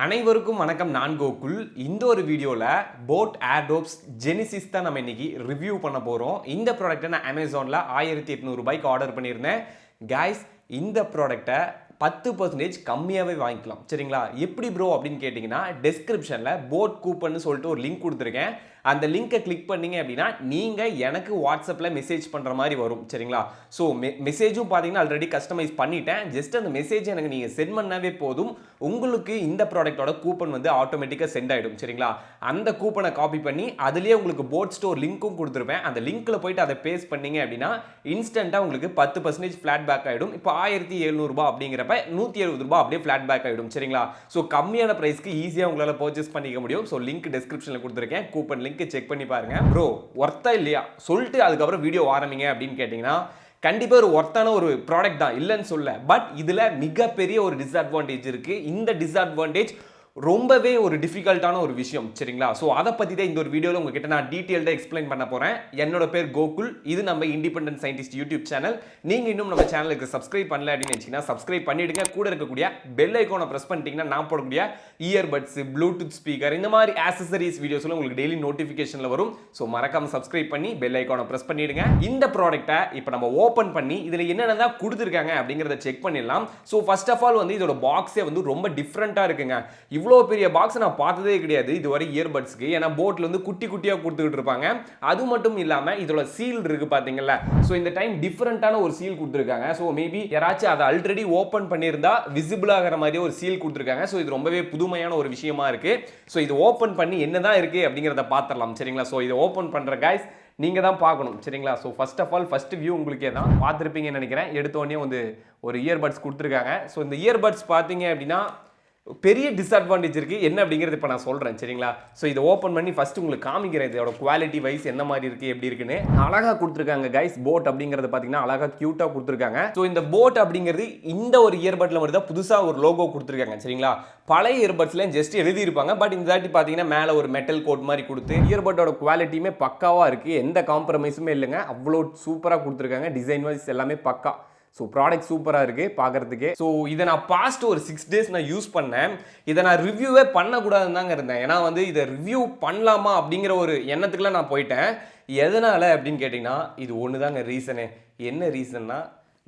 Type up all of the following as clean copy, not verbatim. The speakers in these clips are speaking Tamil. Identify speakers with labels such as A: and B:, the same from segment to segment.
A: அனைவருக்கும் வணக்கம். நான் கோகுல். இந்த ஒரு வீடியோவில் boAt Airdopes Genesis தான் நம்ம இன்னைக்கு ரிவ்யூ பண்ண போகிறோம். இந்த ப்ராடக்ட்டை நான் அமேசானில் 1800 ரூபாய்க்கு ஆர்டர் பண்ணியிருந்தேன். கைஸ், இந்த ப்ராடக்ட்டை 10% கம்மியாகவே வாங்கிக்கலாம். சரிங்களா? எப்படி ப்ரோ அப்படின்னு கேட்டிங்கன்னா, டெஸ்கிரிப்ஷனில் boAt கூப்பன்னு சொல்லிட்டு ஒரு லிங்க் கொடுத்துருக்கேன். அந்த லிங்கை கிளிக் பண்ணிங்க அப்படின்னா நீங்கள் எனக்கு வாட்ஸ்அப்பில் மெசேஜ் பண்ணுற மாதிரி வரும். சரிங்களா? ஸோ மெசேஜும் பார்த்தீங்கன்னா ஆல்ரெடி கஸ்டமைஸ் பண்ணிட்டேன். ஜஸ்ட் அந்த மெசேஜ் எனக்கு நீங்கள் சென்ட் பண்ணாவே போதும், உங்களுக்கு இந்த ப்ராடக்ட்டோட கூப்பன் வந்து ஆட்டோமேட்டிக்காக சென்ட் ஆகிடும். சரிங்களா? அந்த கூப்பனை காப்பி பண்ணி அதுலேயே உங்களுக்கு boAt ஸ்டோர் லிங்க்கும் கொடுத்துருப்பேன். அந்த லிங்க்கில் போயிட்டு அதை பேஸ்ட் பண்ணிங்க அப்படின்னா இன்ஸ்டண்ட்டாக உங்களுக்கு 10% ஃப்ளாட் பேக் ஆகிடும். இப்போ 1700 ரூபாய் அப்படிங்கிறப்ப 170 ரூபாய் அப்படியே ஃப்ளாட் பேக் ஆகிடும். சரிங்களா? ஸோ கம்மியான ப்ரைஸ்க்கு ஈஸியாக உங்களால் பர்ச்சேஸ் பண்ணிக்க முடியும். ஸோ லிங்க் டிஸ்கிரிப்ஷனில் கொடுத்துருக்கேன். கூப்பன் லிங்க் செக் பண்ணி பாருங்க. ப்ரோ ஒர்த்தா இல்லையா சொல்லிட்டு அதுக்கப்புறம் வீடியோ ஆரம்பிங்க அப்படின்னு கேட்டிங்கன்னா, கண்டிப்பாக ஒரு ஒர்த்தான ஒரு ப்ராடக்ட் தான், இல்லைன்னு சொல்ல. பட் இதில் மிகப்பெரிய ஒரு டிஸ்அட்வான்டேஜ் இருக்குது. இந்த டிஸ்அட்வான்டேஜ் ரொம்பவே ஒரு டிஃபிகல்ட்டான ஒரு விஷயம். சரிங்களா? ஸோ அதை பற்றி தான் இந்த ஒரு வீடியோவில் உங்ககிட்ட நான் டீட்டெயில்டாக எக்ஸ்பிளைன் பண்ண போகிறேன். என்னோட பேர் கோகுல். இது நம்ம இண்டிபெண்டன்ட் சயின்டிஸ்ட் யூடியூப் சேனல். நீங்கள் இன்னும் நம்ம சேனலுக்கு சப்ஸ்கிரைப் பண்ணல அப்படின்னு நினச்சிங்கன்னா சப்ஸ்கிரைப் பண்ணிவிடுங்க. கூட இருக்கக்கூடிய பெல் ஐக்கானை ப்ரெஸ் பண்ணிட்டீங்கன்னா நான் போடக்கூடிய இயர்பட்ஸ், ப்ளூடூத் ஸ்பீக்கர், இந்த மாதிரி ஆக்சசரிஸ் வீடியோஸ்லாம் உங்களுக்கு டெய்லி நோட்டிஃபிகேஷனில் வரும். ஸோ மறக்காமல் சப்ஸ்கிரைப் பண்ணி பெல் ஐக்கானை ப்ரெஸ் பண்ணிவிடுங்க. இந்த ப்ராடக்ட்டை இப்போ நம்ம ஓப்பன் பண்ணி இதில் என்னென்ன தான் கொடுத்துருக்காங்க அப்படிங்கிறத செக் பண்ணிடலாம். ஸோ ஃபர்ஸ்ட் ஆஃப் ஆல் வந்து இதோட பாக்ஸே வந்து ரொம்ப டிஃப்ரெண்ட்டாக இருக்குங்க. இவ்வளோ பெரிய பாக்ஸ் நான் பார்த்ததே கிடையாது இதுவரை இயர்பட்ஸ்க்கு. ஏன்னா போட்ல வந்து குட்டி குட்டியாக கொடுத்துக்கிட்டு இருப்பாங்க. அது மட்டும் இல்லாமல் இதோட சீல் இருக்கு பார்த்தீங்களா? ஸோ இந்த டைம் டிஃப்ரெண்ட்டான ஒரு சீல் கொடுத்துருக்காங்க. ஸோ மேபி யாராச்சும் அதை ஆல்ரெடி ஓப்பன் பண்ணியிருந்தா விசிபிள் ஆகிற மாதிரி ஒரு சீல் கொடுத்துருக்காங்க. ஸோ இது ரொம்பவே புதுமையான ஒரு விஷயமா இருக்கு. ஸோ இது ஓப்பன் பண்ணி என்னதான் இருக்கு அப்படிங்கிறத பார்த்துடலாம். சரிங்களா? ஸோ இதை ஓப்பன் பண்ற கைஸ் நீங்கள் தான் பார்க்கணும். சரிங்களா? So first of all first view உங்களுக்கே தான் பார்த்துருப்பீங்கன்னு நினைக்கிறேன். எடுத்தோடனே வந்து ஒரு இயர்பட்ஸ் கொடுத்துருக்காங்க. ஸோ இந்த இயர்பட்ஸ் பார்த்தீங்க அப்படின்னா பெரிய டிஸ்அட்வான்டேஜ் இருக்குது. என்ன அப்படிங்கிறது இப்போ நான் சொல்கிறேன். சரிங்களா? ஸோ இதை ஓப்பன் பண்ணி ஃபஸ்ட்டு உங்களுக்கு காமிக்கிறேன் இதோட குவாலிட்டி வைஸ் என்ன மாதிரி இருக்குது, எப்படி இருக்குன்னு. அழகாக கொடுத்துருக்காங்க கைஸ். boAt அப்படிங்கிறது பார்த்தீங்கன்னா அழகாக க்யூட்டாக கொடுத்துருக்காங்க. ஸோ இந்த boAt அப்படிங்கிறது இந்த ஒரு இயர்பட்ல மட்டும் தான் புதுசாக ஒரு லோகோ கொடுத்துருக்காங்க. சரிங்களா? பழைய இயர்பட்ஸ்லாம் ஜஸ்ட் எழுதியிருப்பாங்க. பட் இந்த தாட்டி பார்த்தீங்கன்னா மேலே ஒரு மெட்டல் கோட் மாதிரி கொடுத்து இயர்பட்டோட குவாலிட்டியுமே பக்காவாக இருக்குது. எந்த காம்ப்ரமைஸுமே இல்லைங்க. அவ்வளோ சூப்பராக கொடுத்துருக்காங்க. டிசைன் வைஸ் எல்லாமே பக்கா. ஸோ ப்ராடக்ட் சூப்பராக இருக்குது பார்க்குறதுக்கு. ஸோ இதை நான் பாஸ்ட் ஒரு 6 days நான் யூஸ் பண்ணேன். இதை நான் ரிவ்யூவே பண்ணக்கூடாதுன்னு தாங்க இருந்தேன். ஏன்னா வந்து இதை ரிவ்யூ பண்ணலாமா அப்படிங்கிற ஒரு எண்ணத்துக்குலாம் நான் போயிட்டேன். எதனால் அப்படின்னு கேட்டிங்கன்னா, இது ஒன்று தாங்க ரீசனு. என்ன ரீசன்னா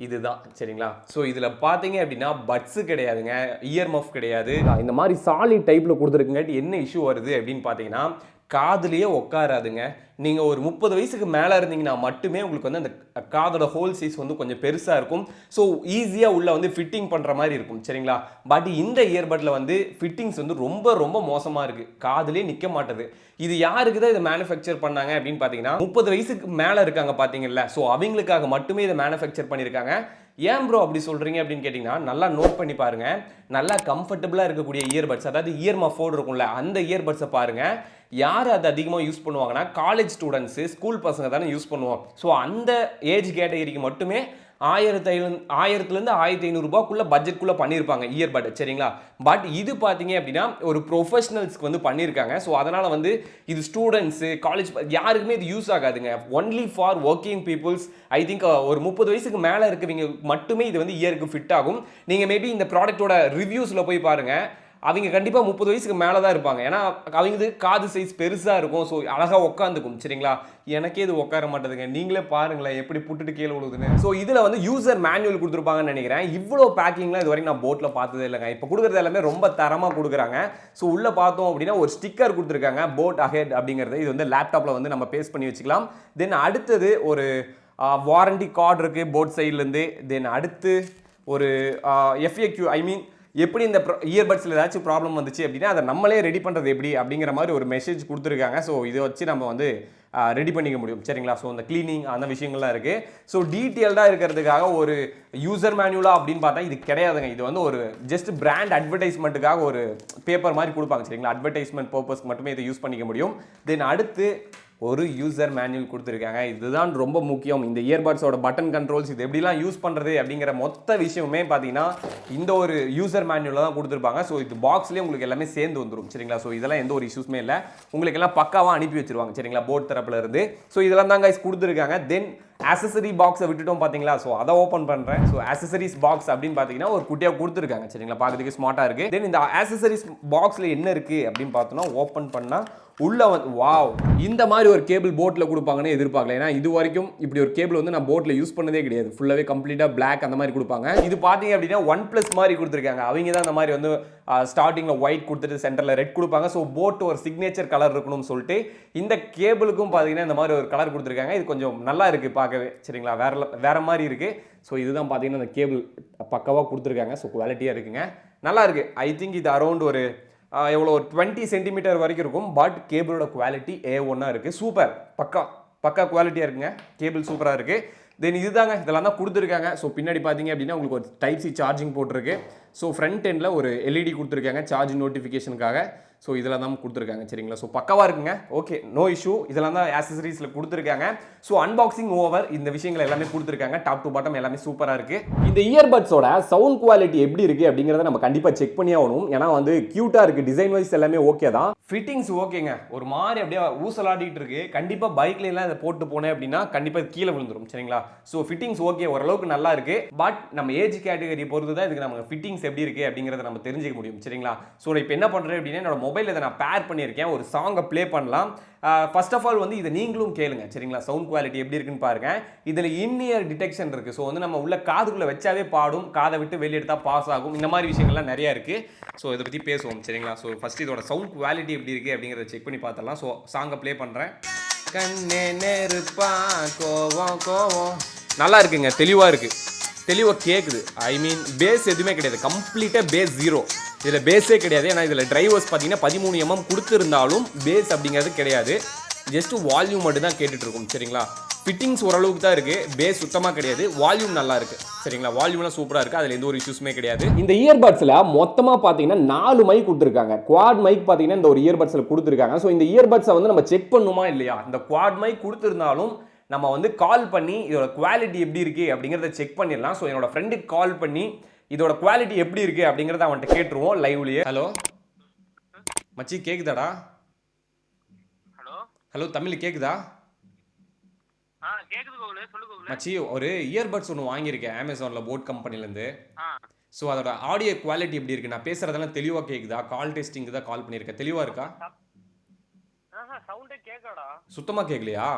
A: இதுதான். சரிங்களா? ஸோ இதில் பார்த்தீங்க அப்படின்னா பட்ஸு கிடையாதுங்க, இயர் மஃப் கிடையாது. இந்த மாதிரி சாலிட் டைப்பில் கொடுத்துருக்குங்காட்டி என்ன இஷ்யூ வருது அப்படின்னு பார்த்தீங்கன்னா, காதுலேயே உட்காராதுங்க. நீங்கள் ஒரு 30 வயசுக்கு மேலே இருந்தீங்கன்னா மட்டுமே உங்களுக்கு வந்து அந்த காதோட ஹோல் சைஸ் வந்து கொஞ்சம் பெருசாக இருக்கும். ஸோ ஈஸியாக உள்ள வந்து ஃபிட்டிங் பண்ணுற மாதிரி இருக்கும். சரிங்களா? பட் இந்த இயர்பட்டில் வந்து ஃபிட்டிங்ஸ் வந்து ரொம்ப ரொம்ப மோசமாக இருக்குது. காதுலேயே நிற்க மாட்டேது. இது யாருக்கு தான் இதை மேனுஃபேக்சர் பண்ணாங்க அப்படின்னு பார்த்தீங்கன்னா, 30 வயசுக்கு மேலே இருக்காங்க பார்த்தீங்கல்ல. ஸோ அவங்களுக்காக மட்டுமே இதை மேனுஃபேக்சர் பண்ணியிருக்காங்க. ஏன் ப்ரோ அப்படி சொல்கிறீங்க அப்படின்னு கேட்டிங்கன்னா, நல்லா நோட் பண்ணி பாருங்கள். நல்லா கம்ஃபர்டபுளாக இருக்கக்கூடிய இயர்பட்ஸ், அதாவது இயர் மஃபோடு இருக்கும்ல, அந்த இயர்பட்ஸை பாருங்கள். யார் அது அதிகமாக யூஸ் பண்ணுவாங்கன்னா, காலேஜ் ஸ்டூடெண்ட்ஸு, ஸ்கூல் பசங்க தானே யூஸ் பண்ணுவோம். ஸோ அந்த ஏஜ் கேட்டகரிக்கு மட்டுமே 1000லேருந்து 1500 ரூபாய்க்குள்ள பட்ஜெட்குள்ளே பண்ணியிருப்பாங்க இயர்பட். சரிங்களா? பட் இது பார்த்தீங்க அப்படின்னா ஒரு ப்ரொஃபஷனல்ஸ்க்கு வந்து பண்ணியிருக்காங்க. ஸோ அதனால் வந்து இது ஸ்டூடெண்ட்ஸு, காலேஜ் யாருக்குமே இது யூஸ் ஆகாதுங்க. Only for working peoples. I think ஒரு 30 வயசுக்கு மேலே இருக்கிறவங்க மட்டுமே இது வந்து இயருக்கு ஃபிட் ஆகும். நீங்கள் மேபி இந்த ப்ராடக்ட்டோட ரிவ்யூஸில் போய் பாருங்கள். அவங்க கண்டிப்பாக 30 வயசுக்கு மேலே தான் இருப்பாங்க. ஏன்னா அவங்க காது சைஸ் பெருசாக இருக்கும். ஸோ அழகாக உட்காந்துக்கும். சரிங்களா? எனக்கே இது உட்கார மாட்டேதுங்க. நீங்களே பாருங்களேன் எப்படி புட்டுட்டு கீழே விழுதுன்னு. ஸோ இதில் வந்து யூசர் மேனுவல் கொடுத்துருப்பாங்கன்னு நினைக்கிறேன். இவ்வளோ பேக்கிங்லாம் இது வரைக்கும் நான் போட்டில் பார்த்ததே இல்லைங்க. இப்போ கொடுக்குறது எல்லாமே ரொம்ப தரமாக கொடுக்குறாங்க. ஸோ உள்ளே பார்த்தோம் அப்படின்னா ஒரு ஸ்டிக்கர் கொடுத்துருக்காங்க, boAt ahead அப்படிங்கிறது. இது வந்து லேப்டாப்பில் வந்து நம்ம பேஸ்ட் பண்ணி வச்சுக்கலாம். தென் அடுத்தது ஒரு வாரண்டி கார்டு இருக்குது boAt சைட்லேருந்து. தென் அடுத்து ஒரு FAQ, ஐ மீன் எப்படி இந்த இயர்பட்ஸில் ஏதாச்சும் ப்ராப்ளம் வந்துச்சு அப்படின்னா அதை நம்மளே ரெடி பண்ணுறது எப்படி அப்படிங்கிற மாதிரி ஒரு மெசேஜ் கொடுத்துருக்காங்க. ஸோ இதை வச்சு நம்ம வந்து ரெடி பண்ணிக்க முடியும். சரிங்களா? ஸோ இந்த கிளீனிங் அந்த விஷயங்கள்லாம் இருக்குது. ஸோ டீட்டெயில்டாக இருக்கிறதுக்காக ஒரு யூசர் மேனுவலாக அப்படின்னு பார்த்தா இது கிடையாதுங்க. இது வந்து ஒரு ஜஸ்ட் பிராண்ட் அட்வர்டைஸ்மெண்ட்டுக்காக ஒரு பேப்பர் மாதிரி கொடுப்பாங்க. சரிங்களா? அட்வர்டைஸ்மெண்ட் பர்பஸ்க்கு மட்டுமே இதை யூஸ் பண்ணிக்க முடியும். தென் அடுத்து ஒரு யூசர் மேனுவல் கொடுத்துருக்காங்க. இதுதான் ரொம்ப முக்கியம். இந்த இயர்பட்ஸோட பட்டன் கண்ட்ரோல்ஸ் இது எப்படிலாம் யூஸ் பண்ணுறது அப்படிங்கிற மொத்த விஷயமே பார்த்தீங்கன்னா இந்த ஒரு யூசர் மேனுவலில் தான் கொடுத்துருப்பாங்க. ஸோ இது பாக்ஸ்லேயே உங்களுக்கு எல்லாமே சேர்ந்து வந்துடும் சரிங்களா. ஸோ இதெல்லாம் எந்த ஒரு இஷ்யூஸுமே இல்லை, உங்களுக்கு எல்லாம் பக்காவாக அனுப்பி வச்சிருவாங்க சரிங்களா போட் தரப்புல இருந்து. ஸோ இதெல்லாம் தான் கைஸ் கொடுத்துருக்காங்க. தென் ஆக்சசரி பாக்ஸை விட்டுட்டோம் பார்த்தீங்களா. ஸோ அதை ஓப்பன் பண்ணுறேன். ஸோ ஆக்சசரிஸ் பாக்ஸ் அப்படின்னு பார்த்தீங்கன்னா ஒரு குட்டியாக கொடுத்துருக்காங்க சரிங்களா, பார்க்கறதுக்கு ஸ்மார்ட்டாக இருக்குது. தென் இந்த ஆக்சசரிஸ் பாக்ஸில் என்ன இருக்குது அப்படின்னு பார்த்தோன்னா ஓப்பன் பண்ணால் உள்ள வந்து வாவ் இந்த மாதிரி ஒரு கேபிள் போட்டில் கொடுப்பாங்கன்னு எதிர்பார்க்கல. ஏன்னா இது வரைக்கும் இப்படி ஒரு கேபிள் வந்து நான் போட்டில் யூஸ் பண்ணதே கிடையாது. ஃபுல்லாகவே கம்ப்ளீட்டாக பிளாக் அந்த மாதிரி கொடுப்பாங்க. இது பார்த்தீங்க அப்படின்னா OnePlus மாதிரி கொடுத்துருக்காங்க. அவங்க தான் அந்த மாதிரி வந்து ஸ்டார்டிங்கில் ஒயிட் கொடுத்துட்டு சென்டரில் ரெட் கொடுப்பாங்க. ஸோ போட் ஒரு சிக்னேச்சர் கலர் இருக்கணும்னு சொல்லிட்டு இந்த கேபிளுக்கும் பார்த்தீங்கன்னா இந்த மாதிரி ஒரு கலர் கொடுத்துருக்காங்க. இது கொஞ்சம் நல்லா இருக்குது பார்க்கவே சரிங்களா, வேற மாதிரி இருக்குது. ஸோ இதுதான் பார்த்தீங்கன்னா இந்த கேபிள் பக்காவாக கொடுத்துருக்காங்க. ஸோ குவாலிட்டியாக இருக்குங்க, நல்லா இருக்குது. ஐ திங்க் இது அரௌண்ட் ஒரு எவ்வளோ ஒரு 20 சென்டிமீட்டர் வரைக்கும் இருக்கும். பட் கேபிளோட குவாலிட்டி A1 இருக்குது. சூப்பர், பக்கா குவாலிட்டியாக இருக்குங்க. கேபிள் சூப்பராக இருக்குது. தென் இதுதாங்க, இதெல்லாம் தான் கொடுத்துருக்காங்க. ஸோ பின்னாடி பார்த்தீங்க அப்படின்னா உங்களுக்கு ஒரு டைப் சி சார்ஜிங் போட்டிருக்கு. ஸோ ஃப்ரண்ட் எண்டில் ஒரு எல்இடி கொடுத்துருக்காங்க சார்ஜிங் நோட்டிஃபிகேஷனுக்காக. ஸோ இதெல்லாம் தான் கொடுத்துருக்காங்க சரிங்களா. ஸோ பக்காவாக இருக்குங்க, ஓகே நோ இஷ்யூ. இதெல்லாம் தான் ஆக்சசரிஸில் கொடுத்துருக்காங்க. ஸோ அன்பாக்சிங் ஓவர், இந்த விஷயங்கள் எல்லாமே கொடுத்துருக்காங்க. டாப் டு பாட்டம் எல்லாமே சூப்பராக இருக்குது. இந்த இயர்பட்ஸோட சவுண்ட் குவாலிட்டி எப்படி இருக்குது அப்படிங்கிறத நம்ம கண்டிப்பாக செக் பண்ணி ஆகணும். ஏன்னா வந்து க்யூட்டாக இருக்குது, டிசைன் வைஸ் எல்லாமே ஓகே தான். ஃபிட்டிங்ஸ் ஓகேங்க, ஒரு மாதிரி அப்படியே ஊசலாடிட்டு இருக்கு. கண்டிப்பாக பைக்ல எல்லாம் இதை போட்டு போனேன் அப்படின்னா கண்டிப்பாக கீழே விழுந்துடும் சரிங்களா. ஸோ ஃபிட்டிங்ஸ் ஓகே, ஓரளவுக்கு நல்லா இருக்கு. பட் நம்ம ஏஜ் கேட்டகரி பொறுத்து தான் இதுக்கு நம்ம ஃபிட்டிங்ஸ் எப்படி இருக்கு அப்படிங்கிறத நம்ம தெரிஞ்சுக்க முடியும் சரிங்களா. ஸோ இப்போ என்ன பண்ணுறேன் அப்படின்னா என்னோட மொபைல் இதை நான் பேர் பண்ணியிருக்கேன், ஒரு சாங்கை ப்ளே பண்ணலாம். ஃபர்ஸ்ட் ஆஃப் ஆல் வந்து இதை நீங்களும் கேளுங்க சரிங்களா. சவுண்ட் குவாலிட்டி எப்படி இருக்குன்னு பாருங்க. இதில் இன்இயர் டிடெக்ஷன் இருக்கு. ஸோ வந்து நம்ம உள்ள காதுக்குள்ள வச்சாவே பாடும், காதை விட்டு வெளியெடுத்தா பாஸ் ஆகும். இந்த மாதிரி விஷயங்கள்லாம் நிறைய இருக்கு. ஸோ இதை பற்றி பேசுவோம் சரிங்களா. ஸோ ஃபர்ஸ்ட் இதோட சவுண்ட் குவாலிட்டி எப்படி இருக்கு அப்படிங்கிறத செக் பண்ணி பார்த்தலாம். ஸோ சாங்கை ப்ளே பண்ணுறேன். கண்ணே நெருப்பா கோவம் கோவம், நல்லா இருக்குங்க, தெளிவாக இருக்கு, தெளிவாக கேட்குது. ஐ மீன் பேஸ் எதுவுமே கிடையாது, கம்ப்ளீட்டாக பேஸ் ஜீரோ. இதில் பேஸே கிடையாது. ஏன்னா இதில் டிரைவர்ஸ் பார்த்தீங்கன்னா 13 mm கொடுத்துருந்தாலும் பேஸ் அப்படிங்கிறது கிடையாது. ஜஸ்ட் வால்யூம் மட்டும் தான் கேட்டுட்டு இருக்கும் சரிங்களா. ஃபிட்டிங்ஸ் ஓரளவுக்கு தான் இருக்குது, பேஸ் சுத்தமாக கிடையாது. வால்யூம் நல்லா இருக்குது சரிங்களா, வால்யூம்லாம் சூப்பராக இருக்குது, அதில் எந்த ஒரு இஷ்யூஸுமே கிடையாது. இந்த இயர்பட்ஸில் மொத்தமாக பார்த்தீங்கன்னா 4 மைக் கொடுத்துருக்காங்க. குவாட் மைக் பார்த்தீங்கன்னா இந்த ஒரு இயர்பட்ஸில் கொடுத்துருக்காங்க. ஸோ இந்த இயர்பட்ஸை வந்து நம்ம செக் பண்ணுமா இல்லையா, இந்த குவாட் மைக் கொடுத்துருந்தாலும் நம்ம வந்து கால் பண்ணி இதோட குவாலிட்டி எப்படி இருக்கு அப்படிங்கிறத செக் பண்ணிடலாம். ஸோ என்னோட ஃப்ரெண்டுக்கு கால் பண்ணி இதோட குவாலிட்டி எப்படி இருக்கு அப்படிங்கிறத அவன்கிட்ட கேட்டுருவோம் லைவ்லயே. ஹலோ மச்சி, கேக்குதாடா? ஹலோ தமிழ் கேக்குதா? மச்சி, ஒரு இயர்பட்ஸ் ஒன்று வாங்கியிருக்கேன் அமேசானில் போட் கம்பெனிலேருந்து. ஸோ அதோட ஆடியோ குவாலிட்டி எப்படி இருக்கு, நான் பேசுறதெல்லாம் தெளிவாக கேக்குதா? கால் டெஸ்டிங்கு தான் கால் பண்ணியிருக்கேன், தெளிவாக இருக்கா? சுத்தமாக கேட்கலையா?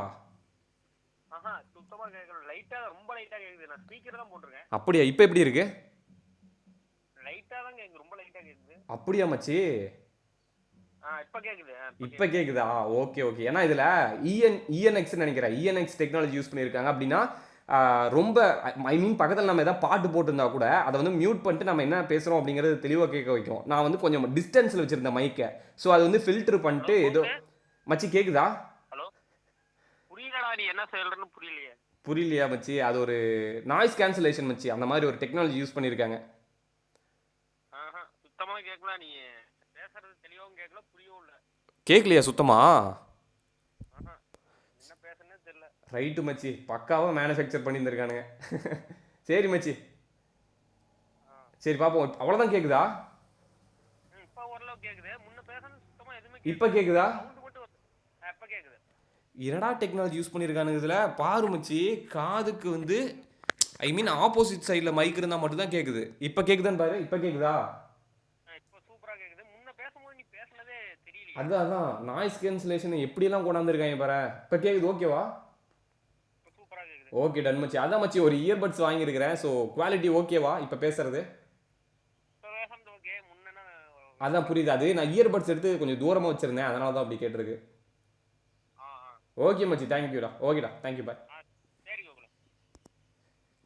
A: அப்படியா, இப்போ எப்படி இருக்கு? அப்படியா மச்சி, இப்ப கேக்குதா? Okay okay. ஏன்னா இதுல இஎன்எக்ஸ் நினைக்கிறேன், இஎன்எக்ஸ் டெக்னாலஜி யூஸ் பண்ணியிருக்காங்க. அப்படின்னா ரொம்ப ஐ மீன் பக்கத்தில் நம்ம ஏதாவது பாட்டு போட்டிருந்தா கூட அதை வந்து மியூட் பண்ணிட்டு நம்ம என்ன பேசுறோம் அப்படிங்கிறது தெளிவாக கேட்க வைக்கும். நான் வந்து கொஞ்சம் டிஸ்டன்ஸில் வச்சிருந்தேன் மைக்கை. ஸோ அது வந்து ஃபில்டர் பண்ணிட்டு ஏதோ. மச்சி கேக்குதா? புரியலையா மச்சி? அது ஒரு நாய்ஸ் கேன்சலேஷன் மச்சி, அந்த மாதிரி ஒரு டெக்னாலஜி யூஸ் பண்ணியிருக்காங்க. கேட்கலையா சுத்தமா? ரைட்டு மச்சி, பக்காவா மேனுஃபேக்சர் பண்ணியிருந்திருக்கானுங்க. சரி மச்சி, சரி பாப்போம். அவ்வளோதான் கேக்குதா? இப்போ கேக்குதா? என்னடா டெக்னாலஜி யூஸ் பண்ணியிருக்கானுங்க இதில் பாரு மச்சி. காதுக்கு வந்து ஐ மீன் ஆப்போசிட் சைடில் மைக் இருந்தால் மட்டும் தான் கேட்குது. இப்போ கேட்குதான்னு பாரு, இப்போ கேட்குதா? அதான் நாய்ஸ் கேன்சலேஷன் எப்படியெல்லாம் கொண்டாந்துருக்காங்க பாரு. இப்போ கேட்குது, ஓகேவா? ஓகே டன் மச்சி. அதான் மச்சி, ஒரு இயர்பட்ஸ் வாங்கியிருக்கிறேன். ஸோ குவாலிட்டி ஓகேவா இப்போ பேசுறது? அதான் புரியுது. அது நான் இயர்பட்ஸ் எடுத்து கொஞ்சம் தூரமாக வச்சிருந்தேன், அதனால தான் அப்படி கேட்டிருக்கு. ஓகே மச்சி, தேங்க்யூடா. ஓகேடா, தேங்க்யூ, பாய்.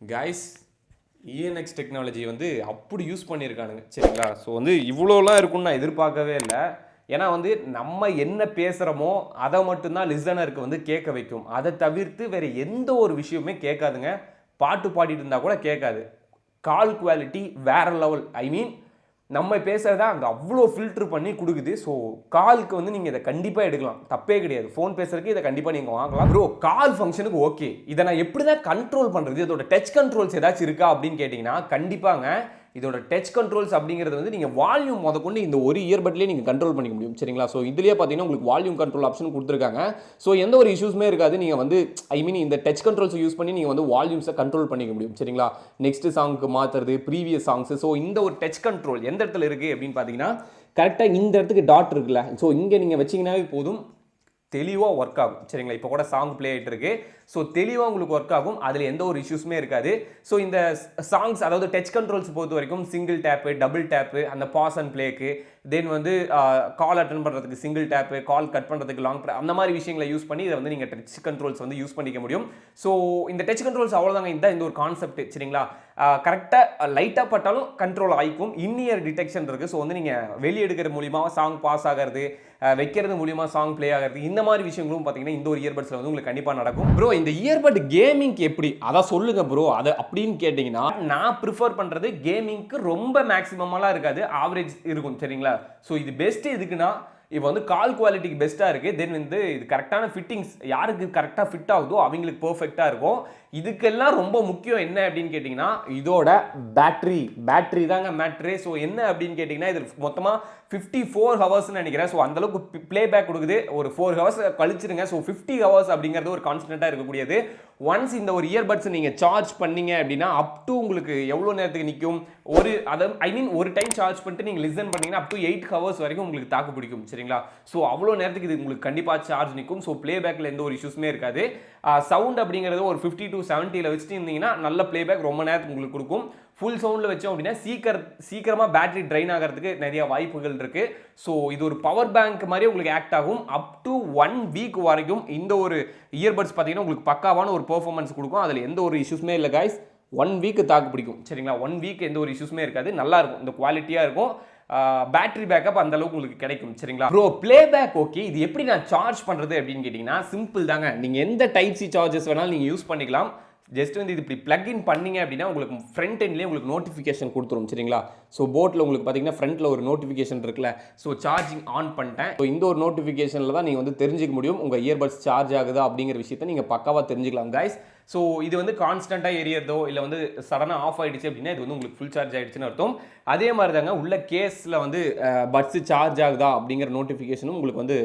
A: கைஸ், இஎன்எக்ஸ் டெக்னாலஜி வந்து அப்படி யூஸ் பண்ணியிருக்கானுங்க சரிங்களா. ஸோ வந்து இவ்வளோலாம் இருக்குன்னு நான் எதிர்பார்க்கவே இல்லை. ஏன்னா வந்து நம்ம என்ன பேசுகிறோமோ அதை மட்டும்தான் லிசனருக்கு வந்து கேட்க வைக்கும். அதை தவிர்த்து வேறு எந்த ஒரு விஷயமே கேட்காதுங்க. பாட்டு பாடிட்டு இருந்தால் கூட கேட்காது. கால் குவாலிட்டி வேற லெவல். ஐ மீன் நம்ம பேசுகிறத அங்கே அவ்வளோ ஃபில்டர் பண்ணி கொடுக்குது. ஸோ காலுக்கு வந்து நீங்கள் இதை கண்டிப்பாக எடுக்கலாம், தப்பே கிடையாது. ஃபோன் பேசுறதுக்கு இதை கண்டிப்பாக நீங்கள் வாங்கலாம். ப்ரோ கால் ஃபங்க்ஷனுக்கு ஓகே, இதை நான் எப்படி தான் கண்ட்ரோல் பண்ணுறது, இதோட டச் கண்ட்ரோல்ஸ் ஏதாச்சும் இருக்கா அப்படின்னு கேட்டிங்கன்னா கண்டிப்பாங்க இதோட டச் கண்ட்ரோல்ஸ் அப்படிங்கிறது வந்து நீங்கள் வால்யூம் முதற்கொண்டு இந்த ஒரு இயர்பட்லேயே நீங்கள் கண்ட்ரோல் பண்ணிக்க முடியும். சரிங்களா? ஸோ இதுலேயே பார்த்தீங்கன்னா உங்களுக்கு வால்யூம் கண்ட்ரோல் ஆப்ஷன் கொடுத்துருக்காங்க. ஸோ எந்த ஒரு இஷ்யூஸுமே இருக்காது. நீங்கள் வந்து இந்த டச் கண்ட்ரோல்ஸை யூஸ் பண்ணி நீங்கள் வந்து வால்யூம்ஸை கண்ட்ரோல் பண்ணிக்க முடியும். சரிங்களா? நெக்ஸ்ட் சாங்க்கு மாற்றுறது, ப்ரீவியஸ் சாங்ஸ். ஸோ இந்த ஒரு டச் கண்ட்ரோல் எந்த இடத்துல இருக்குது அப்படின்னு பார்த்தீங்கன்னா கரெக்டாக இந்த இடத்துக்கு டாட் இருக்குல்ல, ஸோ இங்கே நீங்கள் வச்சிங்கன்னாவே போதும், தெளிவாக ஒர்க் ஆகும். சரிங்களா? இப்போ கூட சாங் ப்ளே ஆகிட்டு இருக்கு. ஸோ தெளிவாக உங்களுக்கு ஒர்க் ஆகும், அதில் எந்த ஒரு இஷ்யூஸுமே இருக்காது. ஸோ இந்த சாங்ஸ் அதாவது டச் கண்ட்ரோல்ஸ் பொறுத்த வரைக்கும் சிங்கிள் டேப்பு, டபுள் டேப்பு, அந்த பாஸ் அண்ட் பிளேக்கு, தென் வந்து கால் அட்டன் பண்ணுறதுக்கு சிங்கிள் டேப்பு, கால் கட் பண்ணுறதுக்கு லாங் அந்த மாதிரி விஷயங்களை யூஸ் பண்ணி இதை வந்து நீங்கள் டச் கண்ட்ரோல்ஸ் வந்து யூஸ் பண்ணிக்க முடியும். ஸோ இந்த டச் கண்ட்ரோல்ஸ் அவ்வளோதாங்க, இந்த ஒரு கான்செப்ட். சரிங்களா? கரெக்டாக லைட்டாக பட்டாலும் கண்ட்ரோல் ஆகிக்கும். இன்னியர் டிடெக்ஷன் இருக்குது. ஸோ வந்து நீங்கள் வெளியே எடுக்கிற மூலியமாக சாங் பாஸ் ஆகிறது, வைக்கிறது மூலியமாக சாங் ப்ளே ஆகிறது, இந்த மாதிரி விஷயங்களும் பார்த்தீங்கன்னா இந்த ஒரு இயர்பட்ஸில் வந்து உங்களுக்கு கண்டிப்பாக நடக்கும். ப்ரோ இந்த இயர்பட் கேமிங்க்கு எப்படி அதான் சொல்லுங்க ப்ரோ, அதை அப்படின்னு கேட்டிங்கன்னா நான் ப்ரிஃபர் பண்ணுறது கேமிங்க்கு ரொம்ப மேக்ஸிமமெல்லாம் இருக்காது, ஆவரேஜ் இருக்கும். சரிங்களா? ஸோ இது பெஸ்ட்டு எதுக்குன்னா இப்போ வந்து கால் குவாலிட்டிக்கு பெஸ்ட்டாக இருக்குது. தென் வந்து இது கரெக்டான ஃபிட்டிங்ஸ் யாருக்கு கரெக்டாக ஃபிட் ஆகுதோ அவங்களுக்கு பர்ஃபெக்டாக இருக்கும். இதுக்கெல்லாம் ரொம்ப முக்கியம் என்ன அப்படின்னு கேட்டிங்கன்னா இதோட பேட்டரி தாங்க மேட்ரு. ஸோ என்ன அப்படின்னு கேட்டிங்கன்னா இது மொத்தமாக 54 ஹவர்ஸ்னு நினைக்கிறேன். ஸோ அந்தளவுக்கு ப்ளேபேக் கொடுக்குது. ஒரு 4 ஹவர்ஸ் கழிச்சிருங்க. ஸோ 50 ஹவர்ஸ் அப்படிங்கிறது ஒரு கான்ஸ்டன்ட்டாக இருக்கக்கூடியது. ஒன்ஸ் இந்த ஒரு இயர்பட்ஸ் நீங்கள் சார்ஜ் பண்ணீங்க அப்படின்னா அப் டு உங்களுக்கு எவ்வளோ நேரத்துக்கு நிற்கும், ஒரு டைம் சார்ஜ் பண்ணிட்டு நீங்கள் லிசன் பண்ணீங்கன்னா அப் டு 8 ஹவர்ஸ் வரைக்கும் உங்களுக்கு தாக்கு பிடிக்கும். சரிங்களா? ஸோ அவ்வளோ நேரத்துக்கு இது உங்களுக்கு கண்டிப்பாக சார்ஜ் நிற்கும். ஸோ ப்ளேபேக்கில் எந்த ஒரு இஷ்யூஸுமே இருக்காது. சவுண்ட் அப்படிங்கிறது ஒரு 50 to 70 வச்சுட்டு இருந்தீங்கன்னா நல்ல ப்ளேபேக் ரொம்ப நேரத்துக்கு உங்களுக்கு கொடுக்கும். ஃபுல் சவுண்டில் வச்சோம் அப்படின்னா சீக்கிரமாக பேட்டரி ட்ரைன் ஆகிறதுக்கு நிறைய வாய்ப்புகள் இருக்குது. ஸோ இது ஒரு பவர் பேங்க் மாதிரி உங்களுக்கு ஆக்ட் ஆகும். அப் டு 1 வீக் வரைக்கும் இந்த ஒரு இயர்பட்ஸ் பார்த்தீங்கன்னா உங்களுக்கு பக்காவான ஒரு பெர்ஃபார்மன்ஸ் கொடுக்கும். அதில் எந்த ஒரு இஷ்யூஸுமே இல்லை கைஸ். 1 வீக் தாக்கு பிடிக்கும். சரிங்களா? 1 வீக் எந்த ஒரு இஷ்யூஸுமே இருக்காது. நல்லா இருக்கும், இந்த குவாலிட்டியாக இருக்கும். பேட்டரி பேக்கப் அந்த அளவுக்கு உங்களுக்கு கிடைக்கும். சரிங்களா? ப்ரோ ப்ளேபேக் ஓகே, இது எப்படி நான் சார்ஜ் பண்ணுறது அப்படின்னு கேட்டிங்கன்னா சிம்பிள் தாங்க. நீங்கள் எந்த டைப் சி சார்ஜஸ் வேணாலும் நீங்கள் யூஸ் பண்ணிக்கலாம். ஜஸ்ட் வந்து இது இப்படி பிளக் இன் பண்ணீங்க அப்படின்னா உங்களுக்கு ஃப்ரண்ட் எண்ட்லேயே உங்களுக்கு நோட்டிஃபிகேஷன் கொடுத்துரும். சரிங்களா? ஸோ போட்டில் உங்களுக்கு பார்த்தீங்கன்னா ஃப்ரண்ட்டில் ஒரு நோட்டிஃபிகேஷன் இருக்குல்ல, ஸோ சார்ஜிங் ஆன் பண்ணிட்டேன். ஸோ இந்த ஒரு நோட்டிஃபிகேஷனில் தான் நீங்கள் வந்து தெரிஞ்சிக்க முடியும் உங்கள் இயர்பட்ஸ் சார்ஜ் ஆகுதா அப்படிங்கிற விஷயத்தை நீங்கள் பக்காவாக தெரிஞ்சுக்கலாம் கைஸ். ஸோ இது வந்து கான்ஸ்டண்ட்டாக எரியறதோ இல்லை வந்து சடனாக ஆஃப் ஆகிடுச்சு அப்படின்னா இது வந்து உங்களுக்கு ஃபுல் சார்ஜ் ஆகிடுச்சுன்னு அர்த்தம். அதே மாதிரி தாங்க உள்ள கேஸில் வந்து பட்ஸு சார்ஜ் ஆகுதா அப்படிங்கிற நோட்டிஃபிகேஷனும் உங்களுக்கு வந்து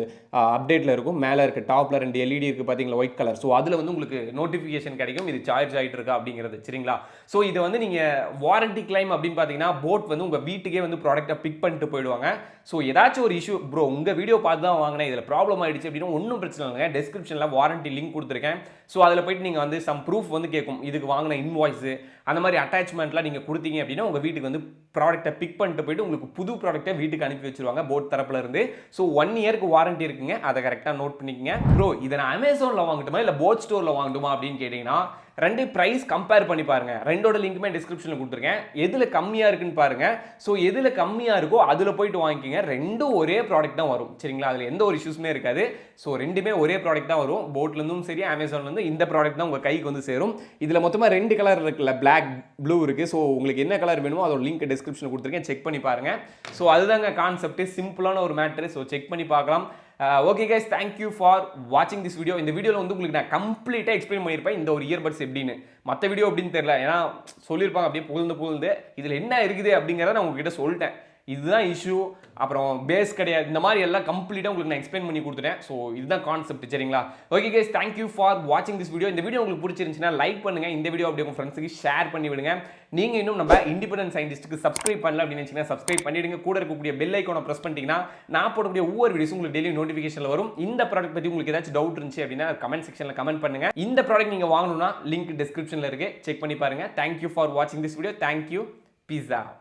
A: அப்டேட்டில் இருக்கும். மேலே இருக்க டாப்பில் 2 LED இருக்குது பார்த்தீங்களா, ஒயிட் கலர். ஸோ அதில் வந்து உங்களுக்கு நோட்டிஃபிகேஷன் கிடைக்கும் இது சார்ஜ் ஆகிட்டு இருக்கா அப்படிங்கிறது. சரிங்களா? ஸோ இது வந்து நீங்கள் வாரண்டி கிளைம் அப்படின்னு பார்த்தீங்கன்னா போட் வந்து உங்கள் வீட்டுக்கே வந்து ப்ராடக்ட்டை பிக் பண்ணிட்டு போயிடுவாங்க. ஸோ ஏதாச்சும் ஒரு இஷ்யூ ப்ரோ உங்கள் வீடியோ பார்த்து தான் வாங்கினேன், இதில் ப்ராப்ளம் ஆகிடுச்சு அப்படின்னா ஒன்றும் பிரச்சனை இல்லைங்க. டெஸ்கிரிப்ஷனில் வாரண்டி லிங்க் கொடுத்துருக்கேன். ஸோ அதில் போய்ட்டு நீங்கள் வந்து சம் ப்ரூஃப் வந்து கேட்கும், இதுக்கு வாங்கின இன்வாய்ஸு அந்த மாதிரி அட்டாச்மெண்ட்லாம் நீங்கள் கொடுத்தீங்க அப்படின்னா உங்கள் வீட்டுக்கு வந்து ப்ராடக்ட்டை பிக் பண்ணிட்டு போயிட்டு உங்களுக்கு புது ப்ராடக்ட்டை வீட்டுக்கு அனுப்பி வச்சிருவாங்க போட் தரப்புல இருந்து. ஸோ 1 இயருக்கு வாரண்டி இருக்குங்க, அதை கரெக்டாக நோட் பண்ணிக்கங்க. ப்ரோ இதை நான் அமேசானில் வாங்கட்டுமா இல்லை போட் ஸ்டோரில் வாங்கட்டுமா அப்படின்னு கேட்டிங்கன்னா 2 ப்ரைஸ் கம்பேர் பண்ணி பாருங்க. 2ஓட லிங்க்குமே டிஸ்கிரிப்ஷனில் கொடுத்துருக்கேன். எதில் கம்மியாக இருக்குன்னு பாருங்க. ஸோ எதில் கம்மியாக இருக்கோ அதில் போயிட்டு வாங்கிக்கோங்க. 2ம் ஒரே ப்ராடக்ட் தான் வரும். சரிங்களா? அதில் எந்த ஒரு இஷ்யூஸுமே இருக்காது. ஸோ 2மே ஒரே ப்ராடக்ட் தான் வரும். போட்லேருந்தும் சரி அமேசான்லேருந்து இந்த ப்ராடக்ட் தான் உங்கள் கைக்கு வந்து சேரும். இதில் மொத்தமாக 2 கலர் இருக்குல்ல, பிளாக் ப்ளூ இருக்குது. ஸோ உங்களுக்கு என்ன கலர் வேணுமோ அதோட லிங்க் டிஸ்கிரிப்ஷனில் கொடுத்துருக்கேன், செக் பண்ணி பாருங்கள். ஸோ அதுதாங்க கான்செப்ட், சிம்பிளான ஒரு மேட்ரு. ஸோ செக் பண்ணி பார்க்கலாம். ஓகே கைஸ், தேங்க்யூ ஃபார் வாட்சிங் திஸ் வீடியோ. இந்த வீடியோவில் வந்து உங்களுக்கு நான் கம்ப்ளீட்டாக எக்ஸ்பிளைன் பண்ணியிருப்பேன் இந்த ஒரு இயர்பட்ஸ் எப்படின்னு. மற்ற வீடியோ அப்படின்னு தெரியல, ஏன்னா சொல்லியிருப்பாங்க அப்படியே புகழ்ந்து இதில் என்ன இருக்குது அப்படிங்கிறத நான் உங்ககிட்ட சொல்லிட்டேன். இதுதான் இஷ்யூ, அப்புறம் பேஸ் கிடையாது, இந்த மாதிரி எல்லாம் கம்ப்ளீட்டாக உங்களுக்கு நான் எக்ஸ்பிளைன் பண்ணி கொடுத்துட்டேன். ஸோ இதுதான் கான்செப்ட். சரிங்களா? ஓகே கைஸ், தேங்க்யூ ஃபார் வாட்சிங் திஸ் வீடியோ. இந்த வீடியோ உங்களுக்கு பிடிச்சிருந்துச்சுன்னா லைக் பண்ணுங்கள், இந்த வீடியோ அப்படியே உங்கள் ஃப்ரெண்ட்ஸுக்கு ஷேர் பண்ணி விடுங்க. நீங்கள் இன்னும் நம்ம இண்டிபெண்டன்ட் சயின்டிஸ்ட்டுக்கு சப்ஸ்கிரைப் பண்ணல அப்படின்னு நினச்சிங்கன்னா சப்ஸ்கிரைப் பண்ணிவிடுங்க. கூட இருக்கக்கூடிய பெல் ஐக்கானை ப்ரெஸ் பண்ணிட்டீங்கன்னா நான் போடக்கூடிய ஒவ்வொரு வீடியோஸும் உங்களுக்கு டெய்லி நோட்டிஃபிகேஷனில் வரும். இந்த ப்ராடக்ட் பற்றி உங்களுக்கு ஏதாச்சும் டவுட் இருந்துச்சு அப்படின்னா கமெண்ட் செக்ஷனில் கமெண்ட் பண்ணுங்கள். இந்த ப்ராடக்ட் நீங்கள் வாங்கணும்னா லிங்க் டிஸ்கிரிப்ஷனில் இருக்குது, செக் பண்ணி பாருங்கள். தேங்க்யூ ஃபார் வாட்சிங் this video. Thank you. Peace out.